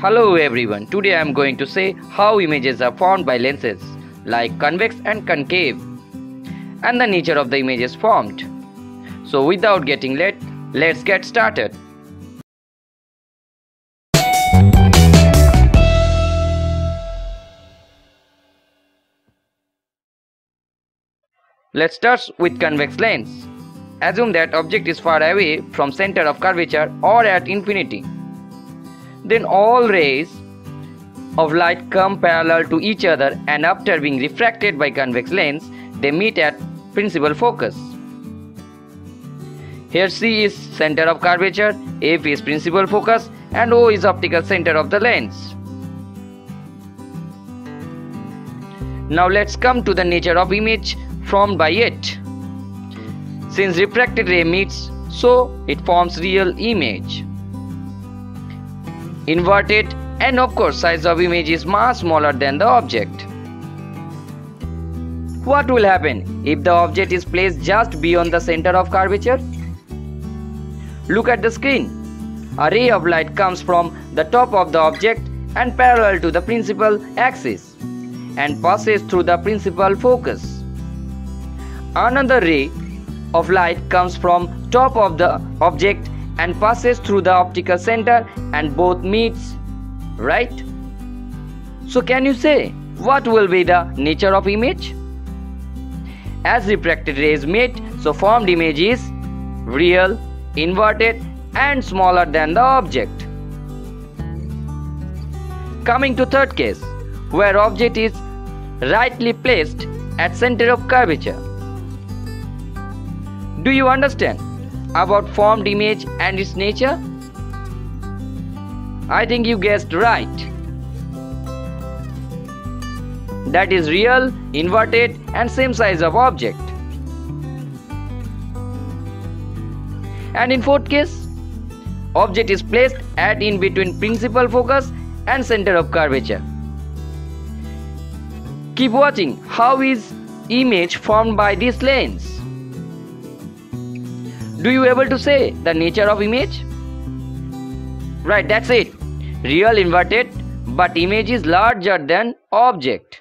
Hello everyone, today I am going to say how images are formed by lenses like convex and concave and the nature of the images formed. So without getting late, let's get started. Let's start with convex lens. Assume that object is far away from center of curvature or at infinity. Then all rays of light come parallel to each other, and after being refracted by convex lens, they meet at principal focus. Here C is center of curvature, F is principal focus, and O is optical center of the lens. Now let's come to the nature of image formed by it. Since refracted ray meets, so it forms real image. Inverted, and of course size of image is much smaller than the object. What will happen if the object is placed just beyond the center of curvature? Look at the screen. A ray of light comes from the top of the object and parallel to the principal axis and passes through the principal focus. Another ray of light comes from top of the object and passes through the optical center, and both meets, right? So can you say what will be the nature of image? As refracted rays meet, so formed image is real, inverted, and smaller than the object. Coming to third case, where object is rightly placed at center of curvature. Do you understand about formed image and its nature? I think you guessed right. That is real, inverted, and same size of object. And in fourth case, object is placed at in between principal focus and center of curvature. Keep watching how is image formed by this lens. Do you able to say the nature of image? Right, that's it. Real, inverted, but image is larger than object.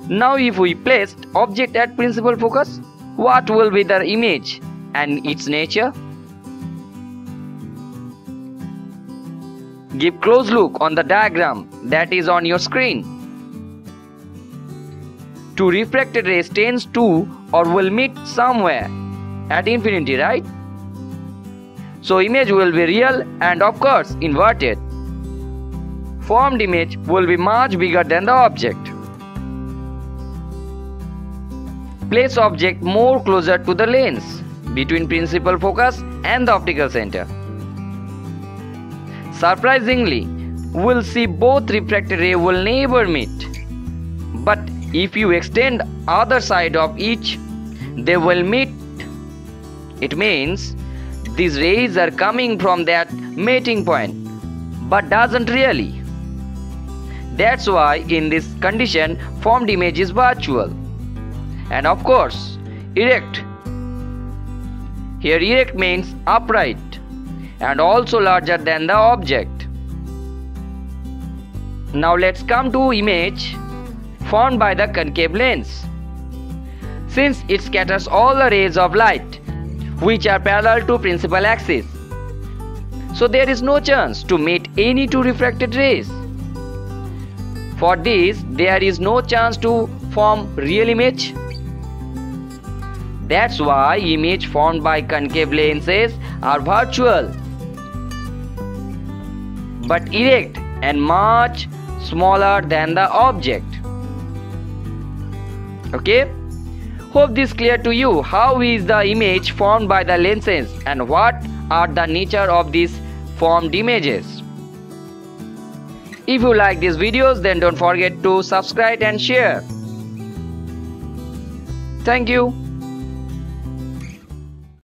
Now if we placed object at principal focus, what will be the image and its nature? Give close look on the diagram that is on your screen. Two refracted rays tends to or will meet somewhere at infinity, right? So image will be real and of course inverted. Formed image will be much bigger than the object. Place object more closer to the lens between principal focus and the optical center. Surprisingly, we'll see both refracted ray will never meet. But if you extend other side of each, they will meet. It means these rays are coming from that meeting point, but doesn't really. That's why in this condition formed image is virtual. And of course, erect. Here erect means upright and also larger than the object. Now let's come to image formed by the concave lens. Since it scatters all the rays of light which are parallel to principal axis, so there is no chance to meet any two refracted rays. For this, there is no chance to form real image. That's why image formed by concave lenses are virtual, but erect and much smaller than the object. Okay? Hope this clear to you how is the image formed by the lenses and what are the nature of these formed images. If you like these videos, then don't forget to subscribe and share. Thank you.